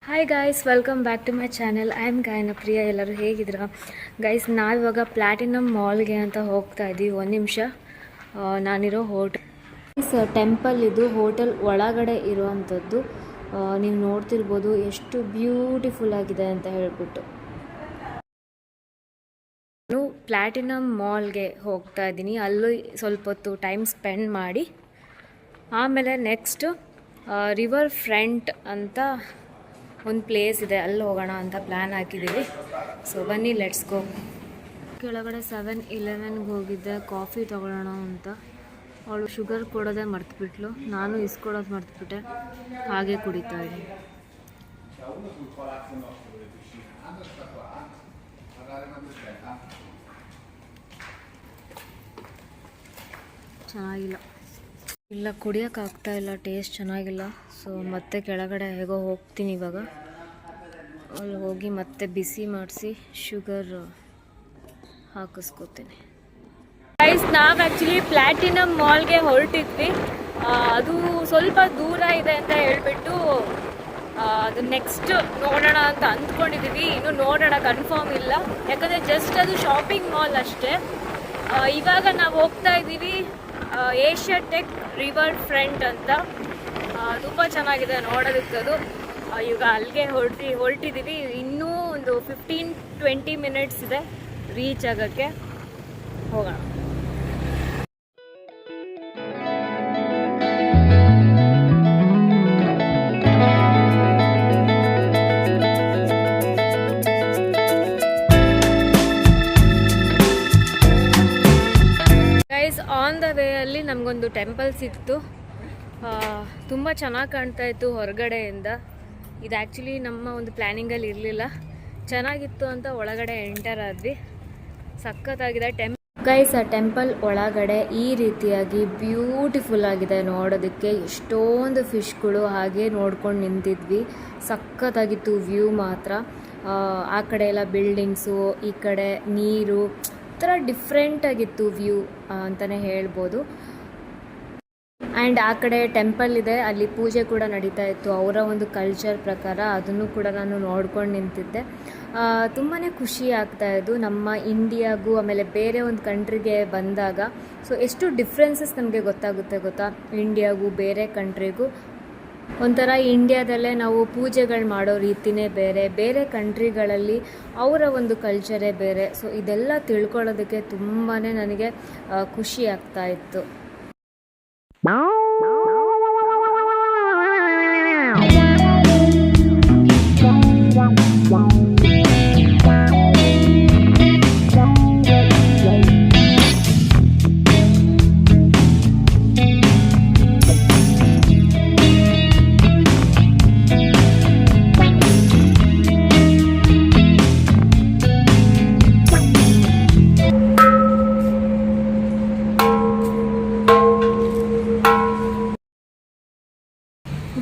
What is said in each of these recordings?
Hi guys, welcome back to my channel. I am Gayana Priya. ಎಲ್ಲರೂ ಹೇಗಿದ್ದೀರಾ guys? ನಾವಿವಾಗ platinum ಮಾಲ್ಗೆ ಅಂತ ಹೋಗ್ತಾ ಇದ್ದೀವಿ. ಒಂದು ನಿಮಿಷ, ನಾನಿರೋ ಟೆಂಪಲ್ ಇದು ಹೋಟೆಲ್ ಒಳಗಡೆ ಇರುವಂಥದ್ದು. ನೀವು ನೋಡ್ತಿರ್ಬೋದು ಎಷ್ಟು ಬ್ಯೂಟಿಫುಲ್ ಆಗಿದೆ ಅಂತ ಹೇಳ್ಬಿಟ್ಟು. ನಾನು ಪ್ಲ್ಯಾಟಿನಮ್ ಮಾಲ್ಗೆ ಹೋಗ್ತಾ ಇದ್ದೀನಿ. ಅಲ್ಲೂ ಸ್ವಲ್ಪ ಹೊತ್ತು ಟೈಮ್ ಸ್ಪೆಂಡ್ ಮಾಡಿ ಆಮೇಲೆ ನೆಕ್ಸ್ಟ್ ರಿವರ್ ಫ್ರಂಟ್ ಅಂತ ಒಂದು ಪ್ಲೇಸ್ ಇದೆ, ಅಲ್ಲಿ ಹೋಗೋಣ ಅಂತ ಪ್ಲ್ಯಾನ್ ಹಾಕಿದ್ದೀವಿ. ಸೊ ಬನ್ನಿ, ಲೆಟ್ಸ್ ಗೋ. ಕೆಳಗಡೆ 7-Elevenಗೆ ಹೋಗಿದ್ದೆ ಕಾಫಿ ತೊಗೊಳ್ಳೋಣ ಅಂತ. ಅವಳು ಶುಗರ್ ಕೊಡೋದೇ ಮರ್ತುಬಿಟ್ಲು, ನಾನು ಇಸ್ಕೊಡೋದು ಮರ್ತುಬಿಟ್ಟೆ. ಹಾಗೆ ಕುಡಿತಾ ಇದ್ದೀನಿ. ಚೆನ್ನಾಗಿಲ್ಲ, ಇಲ್ಲ ಕುಡಿಯೋಕ್ಕಾಗ್ತಾ ಇಲ್ಲ, ಟೇಸ್ಟ್ ಚೆನ್ನಾಗಿಲ್ಲ. ಸೊ ಮತ್ತೆ ಕೆಳಗಡೆ ಹೇಗೋ ಹೋಗ್ತೀನಿ ಇವಾಗ. ಅಲ್ಲಿ ಹೋಗಿ ಮತ್ತೆ ಬಿಸಿ ಮಾಡಿಸಿ ಶುಗರ್ ಹಾಕಿಸ್ಕೋತೀನಿ. ಗೈಸ್, ನಾವು ಆ್ಯಕ್ಚುಲಿ ಪ್ಲ್ಯಾಟಿನಮ್ ಮಾಲ್ಗೆ ಹೊರಟಿದ್ವಿ. ಅದು ಸ್ವಲ್ಪ ದೂರ ಇದೆ ಅಂತ ಹೇಳ್ಬಿಟ್ಟು ಅದು ನೆಕ್ಸ್ಟ್ ನೋಡೋಣ ಅಂತ ಅಂದ್ಕೊಂಡಿದ್ದೀವಿ. ಇನ್ನೂ ನೋಡೋಣ, ಕನ್ಫರ್ಮ್ ಇಲ್ಲ. ಯಾಕಂದರೆ ಜಸ್ಟ್ ಅದು ಶಾಪಿಂಗ್ ಮಾಲ್ ಅಷ್ಟೇ. ಇವಾಗ ನಾವು ಹೋಗ್ತಾ ಇದ್ದೀವಿ ಏಷ್ಯಾಟೆಕ್ ರಿವರ್ ಫ್ರಂಟ್ ಅಂತ. ತುಂಬ ಚೆನ್ನಾಗಿದೆ ನೋಡೋದಕ್ಕದು. ಈಗ ಅಲ್ಲಿಗೆ ಹೊರಟಿದ್ದೀವಿ. ಇನ್ನೂ ಒಂದು 15-20 ಮಿನಿಟ್ಸ್ ಇದೆ ರೀಚ್ ಆಗೋಕ್ಕೆ. ಹೋಗೋಣ. ಗೈಸ್, ಆನ್ ದ ವೇ ಅಲ್ಲಿ ನಮಗೊಂದು ಟೆಂಪಲ್ ಸಿಕ್ತು. ತುಂಬ ಚೆನ್ನಾಗಿ ಕಾಣ್ತಾ ಇತ್ತು ಹೊರಗಡೆಯಿಂದ. ಇದು ಆ್ಯಕ್ಚುಲಿ ನಮ್ಮ ಒಂದು ಪ್ಲ್ಯಾನಿಂಗಲ್ಲಿ ಇರಲಿಲ್ಲ. ಚೆನ್ನಾಗಿತ್ತು ಅಂತ ಒಳಗಡೆ ಎಂಟರ್ ಆದ್ವಿ. ಸಖತ್ತಾಗಿದೆ ಗೈಸ್. ಆ ಟೆಂಪಲ್ ಒಳಗಡೆ ಈ ರೀತಿಯಾಗಿ ಬ್ಯೂಟಿಫುಲ್ ಆಗಿದೆ ನೋಡೋದಕ್ಕೆ. ಎಷ್ಟೊಂದು ಫಿಶ್ಗಳು ಹಾಗೆ ನೋಡ್ಕೊಂಡು ನಿಂತಿದ್ವಿ. ಸಖತ್ತಾಗಿತ್ತು ವ್ಯೂ ಮಾತ್ರ. ಆ ಕಡೆ ಎಲ್ಲ ಬಿಲ್ಡಿಂಗ್ಸು, ಈ ಕಡೆ ನೀರು, ಥರ ಡಿಫ್ರೆಂಟಾಗಿತ್ತು ವ್ಯೂ ಅಂತಲೇ ಹೇಳ್ಬೋದು. ಆ್ಯಂಡ್ ಆ ಕಡೆ ಟೆಂಪಲ್ ಇದೆ, ಅಲ್ಲಿ ಪೂಜೆ ಕೂಡ ನಡೀತಾ ಇತ್ತು ಅವರ ಒಂದು ಕಲ್ಚರ್ ಪ್ರಕಾರ. ಅದನ್ನು ಕೂಡ ನಾನು ನೋಡ್ಕೊಂಡು ನಿಂತಿದ್ದೆ. ತುಂಬಾ ಖುಷಿ ಆಗ್ತಾಯಿದ್ದು ನಮ್ಮ ಇಂಡಿಯಾಗೂ ಆಮೇಲೆ ಬೇರೆ ಒಂದು ಕಂಟ್ರಿಗೆ ಬಂದಾಗ. ಸೊ ಎಷ್ಟು ಡಿಫ್ರೆನ್ಸಸ್ ನಮಗೆ ಗೊತ್ತಾಗುತ್ತೆ ಗೊತ್ತಾ, ಇಂಡಿಯಾಗೂ ಬೇರೆ ಕಂಟ್ರಿಗೂ. ಒಂಥರ ಇಂಡಿಯಾದಲ್ಲೇ ನಾವು ಪೂಜೆಗಳು ಮಾಡೋ ರೀತಿಯೇ ಬೇರೆ, ಬೇರೆ ಕಂಟ್ರಿಗಳಲ್ಲಿ ಅವರ ಒಂದು ಕಲ್ಚರೇ ಬೇರೆ. ಸೊ ಇದೆಲ್ಲ ತಿಳ್ಕೊಳ್ಳೋದಕ್ಕೆ ತುಂಬಾ ನನಗೆ ಖುಷಿ ಆಗ್ತಾ ಇತ್ತು.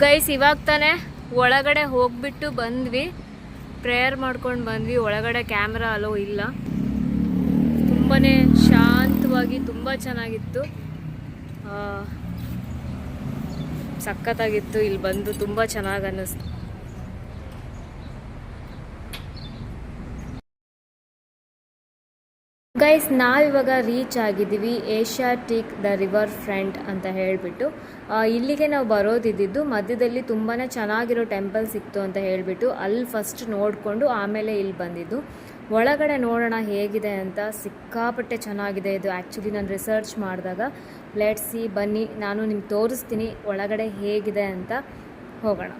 ಗೈಸ್, ಇವಾಗ ತಾನೇ ಒಳಗಡೆ ಹೋಗ್ಬಿಟ್ಟು ಬಂದ್ವಿ, ಪ್ರೇಯರ್ ಮಾಡ್ಕೊಂಡು ಬಂದ್ವಿ. ಒಳಗಡೆ ಕ್ಯಾಮ್ರಾ ಅಲೋ ಇಲ್ಲ. ತುಂಬಾ ಶಾಂತವಾಗಿ ತುಂಬ ಚೆನ್ನಾಗಿತ್ತು, ಸಖತ್ತಾಗಿತ್ತು. ಇಲ್ಲಿ ಬಂದು ತುಂಬ ಚೆನ್ನಾಗಿ ಅನ್ನಿಸ್ತು. ಗೈಸ್, ನಾವಿವಾಗ ರೀಚ್ ಆಗಿದ್ದೀವಿ ಏಷ್ಯಾಟಿಕ್ ದ ರಿವರ್ ಫ್ರಂಟ್ ಅಂತ ಹೇಳಿಬಿಟ್ಟು. ಇಲ್ಲಿಗೆ ನಾವು ಬರೋದಿದ್ದು ಮಧ್ಯದಲ್ಲಿ ತುಂಬಾ ಚೆನ್ನಾಗಿರೋ ಟೆಂಪಲ್ ಸಿಕ್ತು ಅಂತ ಹೇಳಿಬಿಟ್ಟು ಅಲ್ಲಿ ಫಸ್ಟ್ ನೋಡಿಕೊಂಡು ಆಮೇಲೆ ಇಲ್ಲಿ ಬಂದಿದ್ದು. ಒಳಗಡೆ ನೋಡೋಣ ಹೇಗಿದೆ ಅಂತ. ಸಿಕ್ಕಾಪಟ್ಟೆ ಚೆನ್ನಾಗಿದೆ ಇದು. ಆ್ಯಕ್ಚುಲಿ ನಾನು ರಿಸರ್ಚ್ ಮಾಡಿದಾಗ. ಲೆಟ್ಸ್ ಸಿ, ಬನ್ನಿ ನಾನು ನಿಮ್ಗೆ ತೋರಿಸ್ತೀನಿ ಒಳಗಡೆ ಹೇಗಿದೆ ಅಂತ. ಹೋಗೋಣ.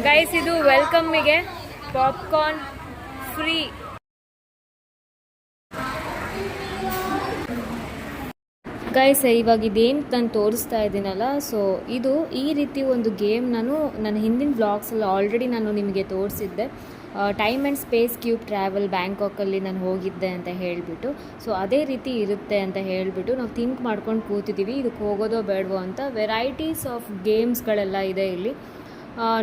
ಗೈಸ್, ಇದು ವೆಲ್ಕಮ್ಮಿಗೆ ಪಾಪ್ಕಾರ್ನ್ ಫ್ರೀ. ಗೈಸ್, ಇವಾಗ ಇದೇನು ನಾನು ತೋರಿಸ್ತಾ ಇದ್ದೀನಲ್ಲ, ಸೊ ಇದು ಈ ರೀತಿ ಒಂದು ಗೇಮ್ ನಾನು ನನ್ನ ಹಿಂದಿನ ವ್ಲಾಗ್ಸಲ್ಲಿ ಆಲ್ರೆಡಿ ನಾನು ನಿಮಗೆ ತೋರಿಸಿದ್ದೆ. Time and space cube travel ಬ್ಯಾಂಕಾಕಲ್ಲಿ ನಾನು ಹೋಗಿದ್ದೆ ಅಂತ ಹೇಳಿಬಿಟ್ಟು. ಸೊ ಅದೇ ರೀತಿ ಇರುತ್ತೆ ಅಂತ ಹೇಳಿಬಿಟ್ಟು ನಾವು ಥಿಂಕ್ ಮಾಡ್ಕೊಂಡು ಕೂತಿದ್ದೀವಿ ಇದಕ್ಕೆ ಹೋಗೋದೋ ಬೇಡವೋ ಅಂತ. ವೆರೈಟೀಸ್ ಆಫ್ ಗೇಮ್ಸ್ಗಳೆಲ್ಲ ಇದೆ ಇಲ್ಲಿ.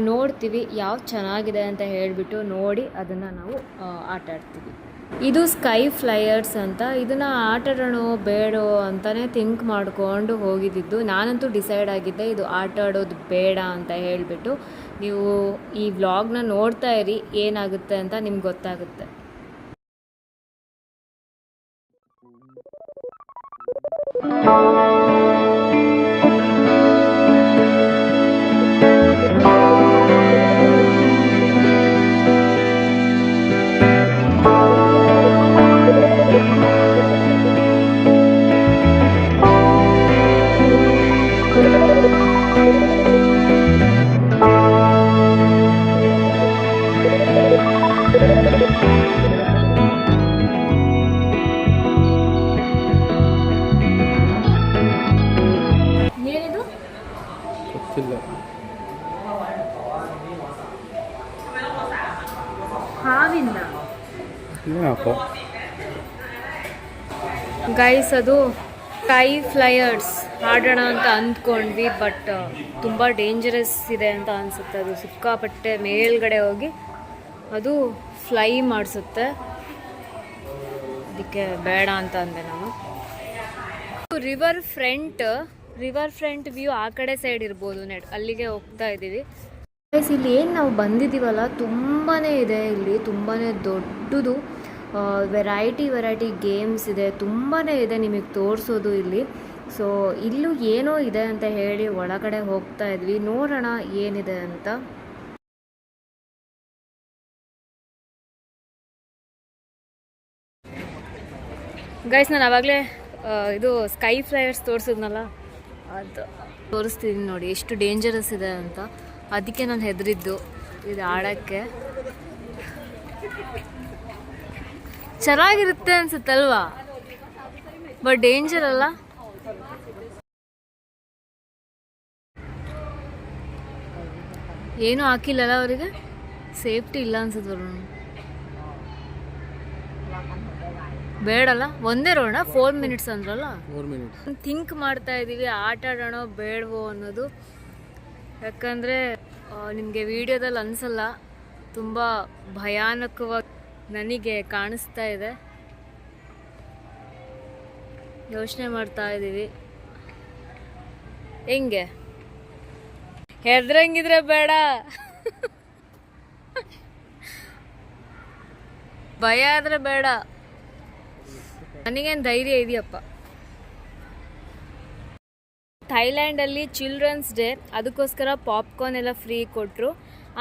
ನೋಡ್ತೀವಿ ಯಾವ್ದು ಚೆನ್ನಾಗಿದೆ ಅಂತ ಹೇಳಿಬಿಟ್ಟು ನೋಡಿ ಅದನ್ನು ನಾವು ಆಟ ಆಡ್ತೀವಿ. ಇದು ಸ್ಕೈ ಫ್ಲೈಯರ್ಸ್ ಅಂತ. ಇದನ್ನು ಆಟ ಆಡೋಣ ಬೇಡೋ ಅಂತಲೇ ಥಿಂಕ್ ಮಾಡಿಕೊಂಡು ಹೋಗಿದ್ದಿದ್ದು. ನಾನಂತೂ ಡಿಸೈಡ್ ಆಗಿದ್ದೆ ಇದು ಆಟ ಆಡೋದು ಬೇಡ ಅಂತ ಹೇಳಿಬಿಟ್ಟು. ನೀವು ಈ ವ್ಲಾಗ್ನ ನೋಡ್ತಾ ಇರಿ, ಏನಾಗುತ್ತೆ ಅಂತ ನಿಮ್ಗೆ ಗೊತ್ತಾಗುತ್ತೆ. ಗೈಸ್, ಅದು ಸ್ಕೈ ಫ್ಲೈಯರ್ಸ್ ಆಡೋಣ ಅಂತ ಅಂದ್ಕೊಂಡ್ವಿ, ಬಟ್ ತುಂಬ ಡೇಂಜರಸ್ ಇದೆ ಅಂತ ಅನಿಸುತ್ತೆ. ಅದು ಸಿಕ್ಕಾಪಟ್ಟೆ ಮೇಲ್ಗಡೆ ಹೋಗಿ ಅದು ಫ್ಲೈ ಮಾಡಿಸುತ್ತೆ. ಅದಕ್ಕೆ ಬೇಡ ಅಂತ ಅಂದೆ ನಾನು. ರಿವರ್ ಫ್ರಂಟ್ ವ್ಯೂ ಆ ಕಡೆ ಸೈಡ್ ಇರ್ಬೋದು. ಅಲ್ಲಿಗೆ ಹೋಗ್ತಾ ಇದ್ದೀವಿ. ಇಲ್ಲಿ ಏನು ನಾವು ಬಂದಿದ್ದೀವಲ್ಲ, ತುಂಬಾ ಇದೆ. ಇಲ್ಲಿ ತುಂಬಾ ದೊಡ್ಡದು ವೆರೈಟಿ ಗೇಮ್ಸ್ ಇದೆ, ತುಂಬಾ ಇದೆ ನಿಮಗೆ ತೋರಿಸೋದು ಇಲ್ಲಿ. ಸೊ ಇಲ್ಲೂ ಏನೋ ಇದೆ ಅಂತ ಹೇಳಿ ಒಳಗಡೆ ಹೋಗ್ತಾ ಇದ್ವಿ, ನೋಡೋಣ ಏನಿದೆ ಅಂತ. ಗೈಸ್, ನಾನು ಆವಾಗಲೇ ಇದು ಸ್ಕೈ ಫ್ಲೈಯರ್ಸ್ ತೋರಿಸಿದ್ನಲ್ಲ, ಅದು ತೋರಿಸ್ತಿದ್ದೀನಿ ನೋಡಿ ಎಷ್ಟು ಡೇಂಜರಸ್ ಇದೆ ಅಂತ. ಅದಕ್ಕೆ ನಾನು ಹೆದರಿದ್ದು ಇದು ಆಡೋಕ್ಕೆ. ಚೆನ್ನಾಗಿರುತ್ತೆ ಅನ್ಸುತ್ತಲ್ವಾ, ಬಟ್ ಡೇಂಜರ್ ಅಲ್ಲ. ಏನೂ ಹಾಕಿಲ್ಲಲ್ಲ ಅವರಿಗೆ, ಸೇಫ್ಟಿ ಇಲ್ಲ ಅನ್ಸುತ್ತೆ. ಬೇಡಲ್ಲ, ಒಂದೇ ರೋಣ 4 ಮಿನಿಟ್ಸ್ ಅಂದ್ರಲ್ಲ. 4 ಮಿನಿಟ್ಸ್ ಥಿಂಕ್ ಮಾಡ್ತಾ ಇದ್ದೀವಿ ಆಟ ಆಡೋಣ ಬೇಡವೋ ಅನ್ನೋದು. ಯಾಕಂದರೆ ನಿಮಗೆ ವಿಡಿಯೋದಲ್ಲಿ ಅನಿಸಲ್ಲ, ತುಂಬ ಭಯಾನಕವಾಗಿ ನನಗೆ ಕಾಣಿಸ್ತಾ ಇದೆ. ಯೋಚನೆ ಮಾಡ್ತಾ ಇದ್ದೀವಿ ಹೆಂಗೆ. ಹೆದ್ರಂಗಿದ್ರೆ ಬೇಡ, ಭಯ ಆದರೆ ಬೇಡ. ನನಗೇನು ಧೈರ್ಯ ಇದೆಯಪ್ಪ. ಥೈಲ್ಯಾಂಡಲ್ಲಿ ಚಿಲ್ಡ್ರನ್ಸ್ ಡೇ, ಅದಕ್ಕೋಸ್ಕರ ಪಾಪ್ಕಾರ್ನ್ ಎಲ್ಲ ಫ್ರೀ ಕೊಟ್ಟರು.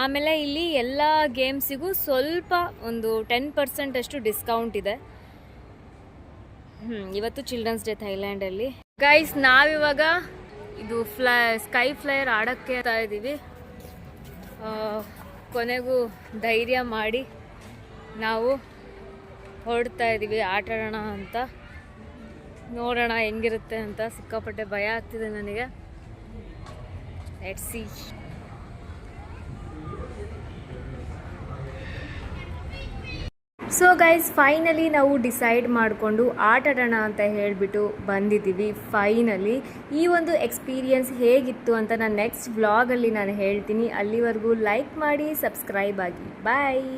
ಆಮೇಲೆ ಇಲ್ಲಿ ಎಲ್ಲ ಗೇಮ್ಸಿಗೂ ಸ್ವಲ್ಪ ಒಂದು 10% ಅಷ್ಟು ಡಿಸ್ಕೌಂಟ್ ಇದೆ. ಇವತ್ತು ಚಿಲ್ಡ್ರನ್ಸ್ ಡೇ ಥೈಲ್ಯಾಂಡಲ್ಲಿ. ಗೈಸ್, ನಾವಿವಾಗ ಇದು ಸ್ಕೈ ಫ್ಲೈಯರ್ ಆಡೋಕ್ಕೆ ಆಗ್ತಾ ಇದ್ದೀವಿ. ಕೊನೆಗೂ ಧೈರ್ಯ ಮಾಡಿ ನಾವು ಹೊರಡ್ತಾ ಇದ್ದೀವಿ ಆಟ ಆಡೋಣ ಅಂತ. ನೋಡೋಣ ಹೆಂಗಿರುತ್ತೆ ಅಂತ. ಸಿಕ್ಕಾಪಟ್ಟೆ ಭಯ ಆಗ್ತಿದೆ ನನಗೆ. Let's see. So guys, finally ನಾವು ಡಿಸೈಡ್ ಮಾಡಿಕೊಂಡು ಆಟ ಆಡೋಣ ಅಂತ ಹೇಳಿಬಿಟ್ಟು ಬಂದಿದ್ದೀವಿ. ಫೈನಲಿ ಈ ಒಂದು ಎಕ್ಸ್ಪೀರಿಯನ್ಸ್ ಹೇಗಿತ್ತು ಅಂತ ನಾನು ನೆಕ್ಸ್ಟ್ ವ್ಲಾಗಲ್ಲಿ ನಾನು ಹೇಳ್ತೀನಿ. ಅಲ್ಲಿವರೆಗೂ ಲೈಕ್ ಮಾಡಿ, ಸಬ್ಸ್ಕ್ರೈಬ್ ಆಗಿ. ಬಾಯ್.